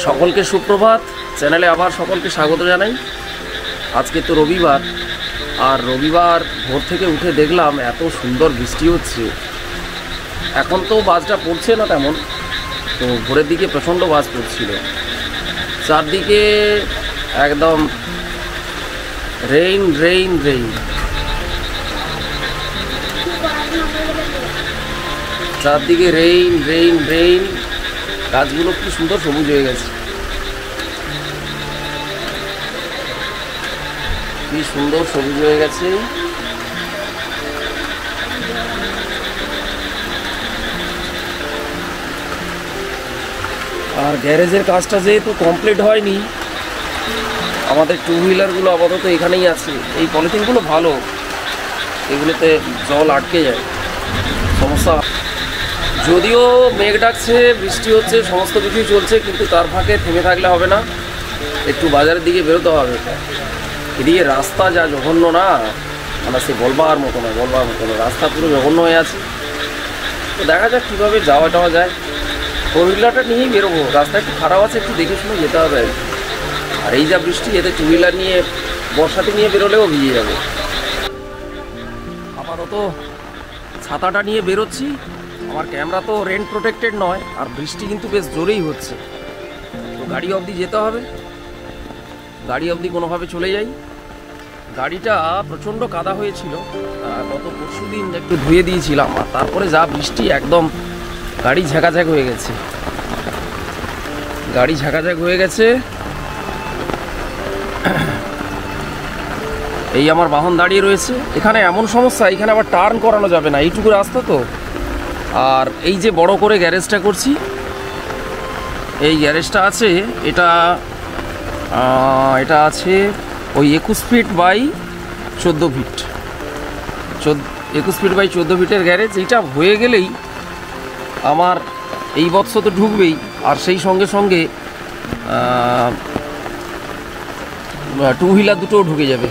সকলকে সুপ্রভাত। চ্যানেলে আবার সকলকে স্বাগত জানাই। আজকে তো রবিবার, আর রবিবার ভোর থেকে উঠে দেখলাম এত সুন্দর বৃষ্টি হচ্ছে। এখন তো বাজটা পড়ছে না তেমন, তো ভোরের দিকে প্রচণ্ড বাজ পড়ছিল। চারদিকে একদম রেইন রেইন রেইন, চারদিকে রেইন রেইন রেইন। গাছগুলো কি সুন্দর সবুজ হয়ে গেছে, কি সুন্দর সবুজ হয়ে গেছে। আর গ্যারেজের কাজটা যেহেতু কমপ্লিট হয়নি, আমাদের টু হুইলারগুলো আপাতত এখানেই আছে। এই পলিথিনগুলো ভালো, এগুলোতে জল আটকে যায়, সমস্যা। যদিও মেঘ ডাকছে, বৃষ্টি হচ্ছে, সমস্ত কিছুই চলছে, কিন্তু তার ফাঁকে থেমে থাকলে হবে না, একটু বাজারের দিকে বেরোতে হবে। এদিকে রাস্তা যা জঘন্য না, মানে সে বলবার মতো না, রাস্তা পুরো জঘন্য হয়ে আছে। তো দেখা যাক কীভাবে যাওয়া টাওয়া যায়। ফোর হুইলারটা নিয়েই বেরোবো, রাস্তা একটু খারাপ আছে, একটু দেখে শুনে যেতে হবে। আর এই যা বৃষ্টি, এতে টু হুইলার নিয়ে বর্ষাতে নিয়ে বেরোলেও ভিজে যাবে। আপাতত ছাতাটা নিয়ে বেরোচ্ছি। আমার ক্যামেরা তো রেন প্রোটেক্টেড নয়, আর বৃষ্টি কিন্তু বেশ জোরেই হচ্ছে, তো গাড়ি অবধি যেতে হবে। গাড়ি অবধি কোনোভাবে চলে যাই। গাড়িটা প্রচণ্ড কাদা হয়েছিল, গত পরশু দিন একটু ধুয়ে দিয়েছিলাম, আর তারপরে যা বৃষ্টি, একদম গাড়ি ঝাঁকাঝাঁক হয়ে গেছে, গাড়ি ঝাঁকাঝাঁক হয়ে গেছে। এই আমার বাহন দাঁড়িয়ে রয়েছে। এখানে এমন সমস্যা, এখানে আবার টার্ন করানো যাবে না, এইটুকু রাস্তা তো। আর এই যে বড় করে গ্যারেজটা করছি, এই গ্যারেজটা আছে, এটা আছে ওই 21 feet by 14 feet, 21 feet by 14 ফিটের গ্যারেজ। এইটা হয়ে গেলেই আমার এই বছর তো ঢুকবেই, আর সেই সঙ্গে সঙ্গে টু হুইলার দুটোও ঢুকে যাবে,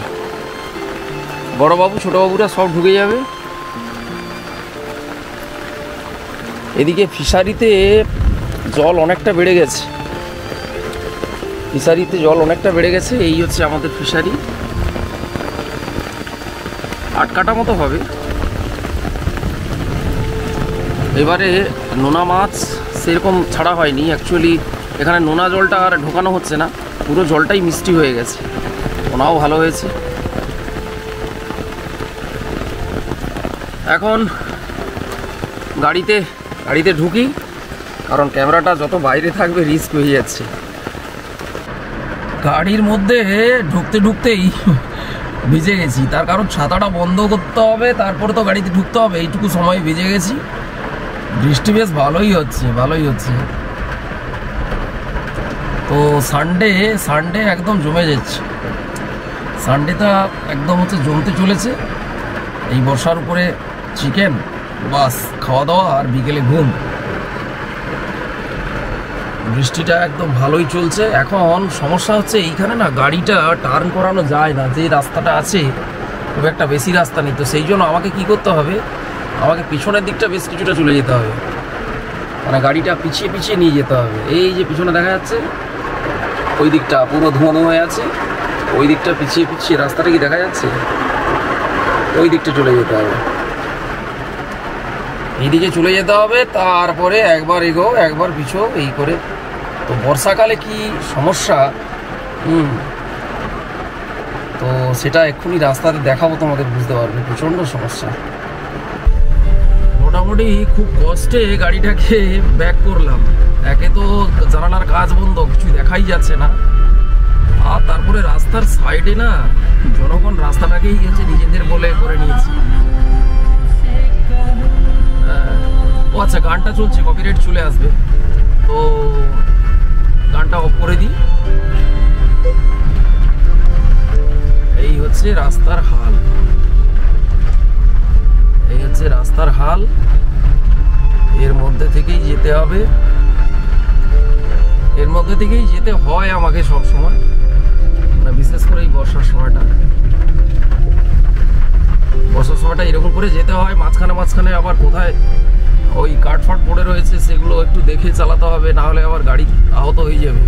বড়বাবু ছোটোবাবুরা সব ঢুকে যাবে। এদিকে ফিশারিতে জল অনেকটা বেড়ে গেছে, এই হচ্ছে আমাদের ফিশারি। 8 কাটা মতো হবে। এবারে নোনা মাছ সেরকম ছাড়া হয়নি, অ্যাকচুয়ালি এখানে নোনা জলটা আর ঢোকানো হচ্ছে না, পুরো জলটাই মিষ্টি হয়ে গেছে, ওনাও ভালো হয়েছে। এখন গাড়িতে ঢুকি, কারণ ক্যামেরাটা যত বাইরে থাকবে রিস্ক হয়ে যাচ্ছে। গাড়ির মধ্যে ঢুকতেই ভিজে গেছি, তার কারণ ছাতাটা বন্ধ করতে হবে, তারপরে তো গাড়িতে ঢুকতে হবে। এইটুকু সময় ভিজে গেছি। বৃষ্টি বেশ ভালোই হচ্ছে। তো সানডে একদম জমে যাচ্ছে, সানডেটা একদম হচ্ছে জমতে চলেছে। এই বর্ষার উপরে চিকেন, বাস খাওয়া দাওয়া, আর বিকেলে ঘুম। বৃষ্টিটা একদম ভালোই চলছে। এখন সমস্যা হচ্ছে এইখানে না, গাড়িটা টার্ন করানো যায় না, যে রাস্তাটা আছে খুব একটা বেশি রাস্তা নেই। তো সেই জন্য আমাকে কি করতে হবে, আমাকে পিছনের দিকটা বেশ কিছুটা চলে যেতে হবে, মানে গাড়িটা পিছিয়ে নিয়ে যেতে হবে। এই যে পিছনে দেখা যাচ্ছে, ওই দিকটা পুরো ধোঁয়া হয়ে আছে, ওই দিকটা পিছিয়ে রাস্তাটা কি দেখা যাচ্ছে, ওই দিকটা চলে যেতে হবে, এইদিকে চলে যেতে হবে। তারপরে একবার এগো একবার পিছো, এই করে। তো বর্ষাকালে কি সমস্যা, তো সেটা এক্ষুনি রাস্তাতে দেখাবো, তোমাদের বুঝতে পারবে, প্রচণ্ড সমস্যা। মোটামুটি খুব কষ্টে গাড়িটাকে ব্যাক করলাম। একে তো জানালার কাজ বন্ধ, কিছু দেখাই যাচ্ছে না, আর তারপরে রাস্তার সাইডে না জনগণ রাস্তাটাকেই হচ্ছে নিজেদের বলে করে নিয়েছে। ও আচ্ছা, গানটা চলছে, কপিরাইট চলে আসবে, তো গানটা অফ করে দিই। এই হচ্ছে রাস্তার হাল, এর মধ্যে থেকেই যেতে হবে, হয় আমাকে সব সময়, মানে বিশেষ করে এই বর্ষার সময়টা এরকম করে যেতে হয়। মাঝখানে আবার কোথায় ওই কাঠফাট পড়ে রয়েছে, সেগুলো একটু দেখে চালাতে হবে, না হলে আবার গাড়ি আহত হয়ে যাবে।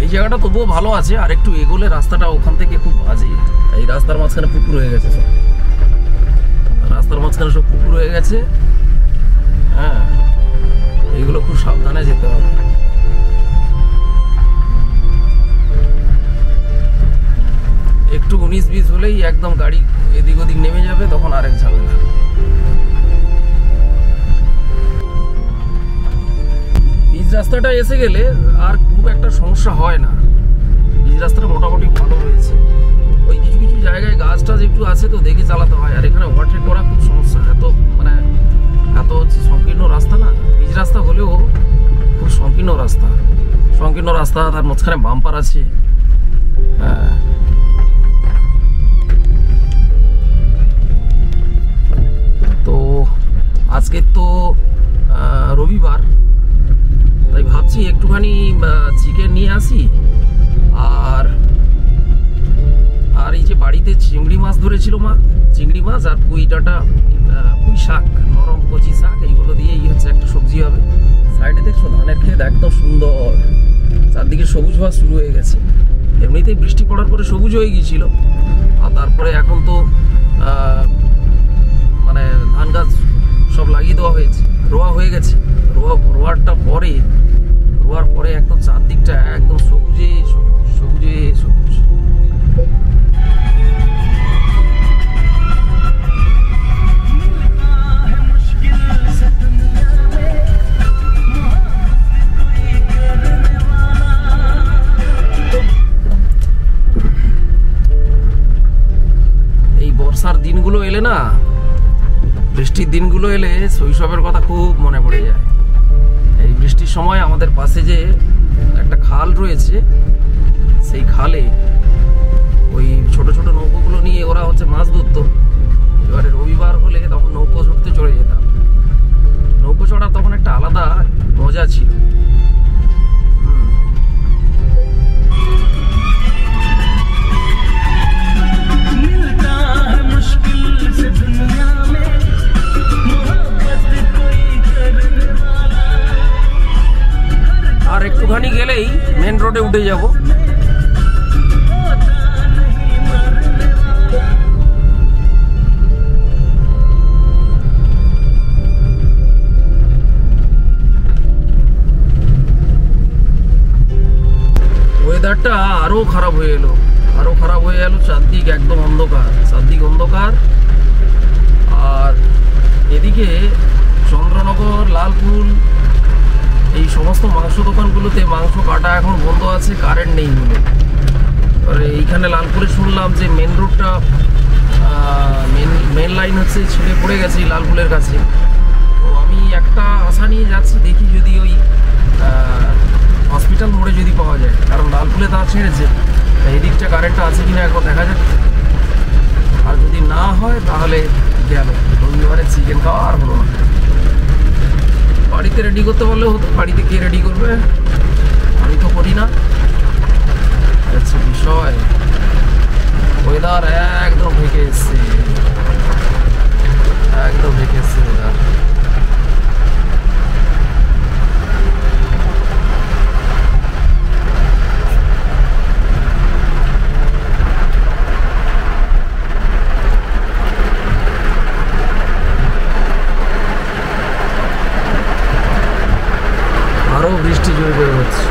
এই জায়গাটা তবুও ভালো আছে, আর একটু এগোলে রাস্তাটা ওখান থেকে খুব বাজে। এই রাস্তার মাঝখানে পুকুর হয়ে গেছে সব, রাস্তার মাঝখানে সব পুকুর হয়ে গেছে। হ্যাঁ, এইগুলো খুব সাবধানে যেতে হবে। একটু 19-20 হলেই একদম গাড়ি এদিক ওদিক নেমে যাবে, তখন আরেক ঝামেলা। পিচ রাস্তাটা এসে গেলে আর খুব একটা সমস্যা হয় না। পিচ রাস্তাটা মোটামুটি ভালো হয়েছে। ওই কিছু কিছু জায়গায় গাছ টাছ একটু আছে, তো দেখে চালাতে হয়। আর এখানে ওভারটেক করা খুব সমস্যা, এত হচ্ছে সংকীর্ণ রাস্তা না। পিচ রাস্তা হলেও খুব সংকীর্ণ রাস্তা, তার মাঝখানে বাম্পার আছে। হ্যাঁ, তো আজকে তো রবিবার, তাই ভাবছি একটুখানি চিকেন নিয়ে আসি। আর এই যে বাড়িতে চিংড়ি মাছ ধরেছিল মা, চিংড়ি মাছ আর পুঁই শাক, নরম কচি শাক, এইগুলো দিয়েই হচ্ছে একটা সবজি হবে। সাইডে দেখছো ধানের ক্ষেত একদম সুন্দর, চারদিকে সবুজ হওয়া শুরু হয়ে গেছে। এমনিতেই বৃষ্টি পড়ার পরে সবুজ হয়ে গিয়েছিল, আর তারপরে এখন তো ধান গাছ সব লাগিয়ে দেওয়া হয়েছে, রোয়া হয়ে গেছে। রোয়ার পরে একদম চারদিকটা একদম সবুজে সবুজ। এই বর্ষার দিনগুলো এলে না, বৃষ্টির দিনগুলো এলে শৈশবের কথা খুব মনে পড়ে যায়। এই বৃষ্টির সময় আমাদের পাশে যে একটা খাল রয়েছে, সেই খালে ওই ছোট ছোট নৌকোগুলো নিয়ে ওরা হচ্ছে মাছ ধরতো। এবারে রবিবার হলে তখন নৌকো চড়তে চলে যেতাম। নৌকো চড়ার তখন একটা আলাদা মজা ছিল। আর একটুখানি গেলেই মেন রোডে উঠে যাব। ওয়েদারটা আরো খারাপ হয়ে এলো, চারদিক একদম অন্ধকার। আর এদিকে চন্দ্রনগর, লালপুর, এই সমস্ত মাংস দোকানগুলোতে মাংস কাটা এখন বন্ধ আছে, কারেন্ট নেই বলে। এবারে এইখানে লালপুরে শুনলাম যে মেন রোডটা, মেন লাইন হচ্ছে ছিঁড়ে পড়ে গেছে লালপুরের কাছে। তো আমি একটা আশা নিয়ে যাচ্ছি, দেখি যদি ওই হসপিটাল মোড়ে যদি পাওয়া যায়, কারণ লালপুরে তার ছেড়েছে, এই দিকটা কারেন্টটা আছে কিনা একবার দেখা যাক। আর যদি না হয় তাহলে গেল, রবিবারে চিকেন খাওয়া আর হলো না। বাড়িতে রেডি করতে পারলে হতো, বাড়িতে কে রেডি করবে, আমি তো করি না। আচ্ছা, বিষয় ওয়েদার একদম ঢেকে এসছে ওয়েদার। আরো বৃষ্টি জোরে করে হচ্ছে।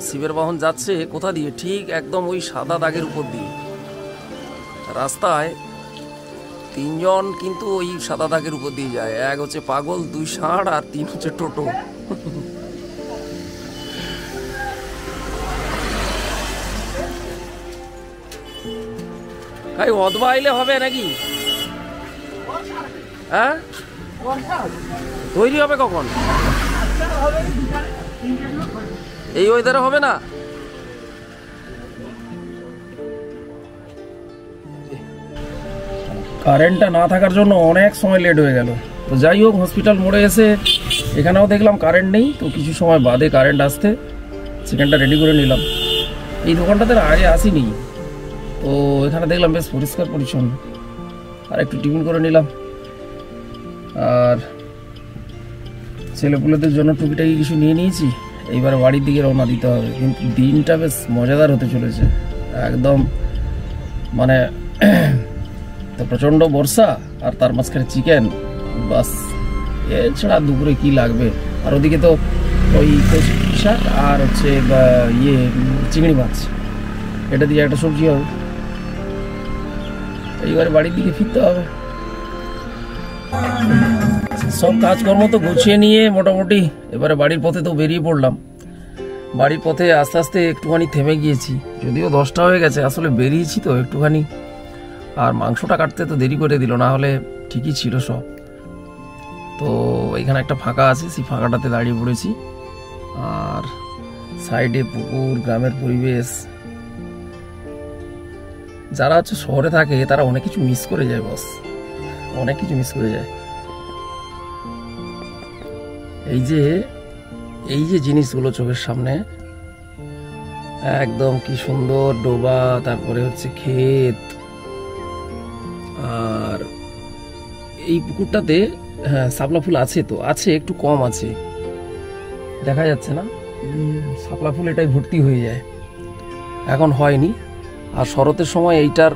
শিবের বাহন যাচ্ছে কোথা দিয়ে, ঠিক একদম ওই সাদা দাগের উপর দিয়ে। রাস্তায় তিনজন কিন্তু ওই সাদা দাগের উপর দিয়ে যায়, এক হচ্ছে পাগল, 2 ষাঁড় আর 3 হচ্ছে টোটো। ভাই অদবা আইলে হবে নাকি? হ্যাঁ, তৈরি হবে কখন? এই ওয়েদারে হবে না? কারেন্টটা না থাকার জন্য অনেক সময় লেট হয়ে গেল। তো যাই হোক, হসপিটাল মোড়ে এসে এখানেও দেখলাম কারেন্ট নেই, তো কিছু সময় বাদে কারেন্ট আসতে চিকেনটা রেডি করে নিলাম। এই দোকানটাতে আগে আসিনি, তো এখানে দেখলাম বেশ পরিষ্কার পরিচ্ছন্ন। আর একটু টিফিন করে নিলাম, আর ছেলেপুলেদের জন্য টুকিটাকি কিছু নিয়ে নিয়েছি। এইবারে বাড়ির দিকে রওনা দিতে হবে। কিন্তু দিনটা বেশ মজাদার হতে চলেছে একদম, মানে তো প্রচণ্ড বর্ষা আর তার মাঝখানে চিকেন, বাস এছাড়া দুপুরে কি লাগবে। আর ওদিকে তো ওই শাক আর হচ্ছে চিংড়ি মাছ, এটা দিয়ে একটা সবজি হবে। এইবারে বাড়ির দিকে ফিরতে হবে। সব কাজকর্ম তো গুছিয়ে নিয়ে মোটামুটি এবারে বাড়ির পথে তো বেরিয়ে পড়লাম। বাড়ির পথে আস্তে আস্তে একটুখানি থেমে গিয়েছি, যদিও 10টা হয়ে গেছে, আসলে বেরিয়েছি তো একটুখানি। আর মাংসটা কাটতে তো দেরি করে দিল, না হলে ঠিকই ছিল সব। তো এখানে একটা ফাঁকা আছে, সেই ফাঁকাটাতে দাঁড়িয়ে পড়েছি। আর সাইডে পুকুর, গ্রামের পরিবেশ। যারা হচ্ছে শহরে থাকে তারা অনেক কিছু মিস করে যায়, বস, অনেক কিছু মিস করে যায়। এই যে জিনিসগুলো চোখের সামনে, একদম কি সুন্দর ডোবা, তারপরে হচ্ছে ক্ষেত। আর এই পুকুরটাতে হ্যাঁ শাপলা ফুল আছে, তো আছে, একটু কম আছে, দেখা যাচ্ছে না। শাপলা ফুল এটাই ভর্তি হয়ে যায়, এখন হয়নি। আর শরতের সময় এইটার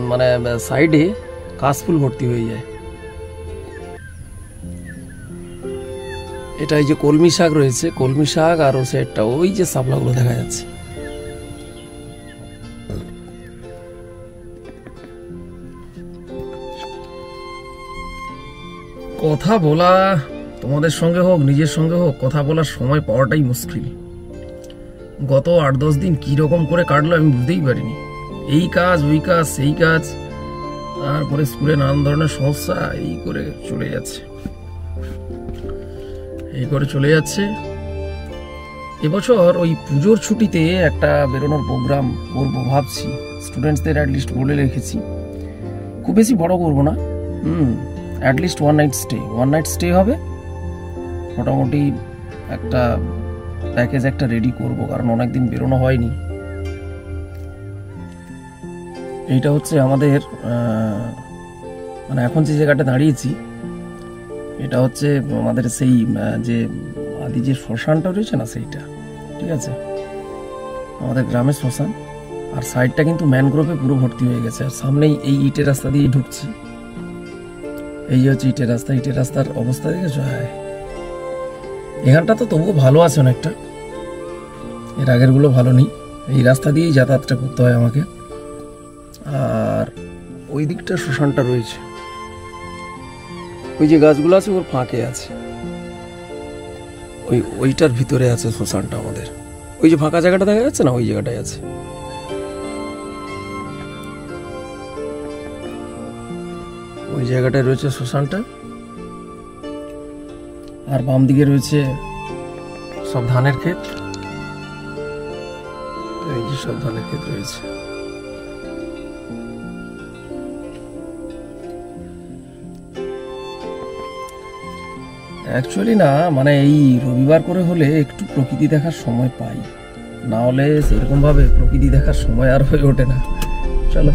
মানে সাইডে কাশফুল ভর্তি হয়ে যায়। এটা এই যে কলমি শাক রয়েছে, কলমি শাক, আর ও সাইডটা ওই যে শাপলাগুলো দেখা যাচ্ছে। কথা বলা, তোমাদের সঙ্গে হোক নিজের সঙ্গে হোক, কথা বলার সময় পাওয়াটাই মুশকিল। গত 8-10 দিন কীরকম করে কাটলো আমি বুঝতেই পারিনি। এই কাজ, ওই কাজ, সেই কাজ, তারপরে স্কুলে নানান ধরনের সমস্যা, এই করে চলে যাচ্ছে। এবছর ওই পুজোর ছুটিতে একটা বেরোনোর প্রোগ্রাম করবো ভাবছি, স্টুডেন্টসদের অ্যাটলিস্ট বলে রেখেছি। খুব বেশি বড় করবো না, অ্যাটলিস্ট ওয়ান নাইট স্টে হবে। মোটামুটি একটা প্যাকেজ একটা রেডি করব, কারণ অনেকদিন বেরোনো হয়নি। এইটা হচ্ছে আমাদের মানে এখন যে জায়গাটা দাঁড়িয়েছি, এটা হচ্ছে আমাদের সেই যে আদি যে শ্মশানটা রয়েছে না, সেইটা, ঠিক আছে, আমাদের গ্রামের শ্মশান। আর সাইডটা কিন্তু ম্যানগ্রোভে পুরো ভর্তি হয়ে গেছে। আর সামনেই এই ইটের রাস্তা দিয়ে ঢুকছি, এই যে হচ্ছে ইটের রাস্তার অবস্থা দেখেছো? হ্যাঁ, এখানটা তো তবুও ভালো আছে অনেকটা, এর আগের গুলো ভালো নেই। এই রাস্তা দিয়েই যাতায়াতটা করতে হয় আমাকে। আর ওই দিকটা শ্মশানটা রয়েছে, ওই যে গাছগুলো আছে ওর ফাঁকে আছে, ওইটার ভিতরে আছে শ্মশানটা আমাদের। ওই যে ফাঁকা জায়গাটা দেখা যাচ্ছে না, ওই জায়গাটায় আছে। ওই জায়গাটায় রয়েছে শ্মশানটা। আর বাম দিকে রয়েছে সব ধানের ক্ষেত, এই যে সব ধানের ক্ষেত রয়েছে। অ্যাকচুয়ালি না, মানে এই রবিবার করে হলে একটু প্রকৃতি দেখার সময় পাই, না হলে সেরকম ভাবে প্রকৃতি দেখার সময় আর হয়ে ওঠে না। চলো।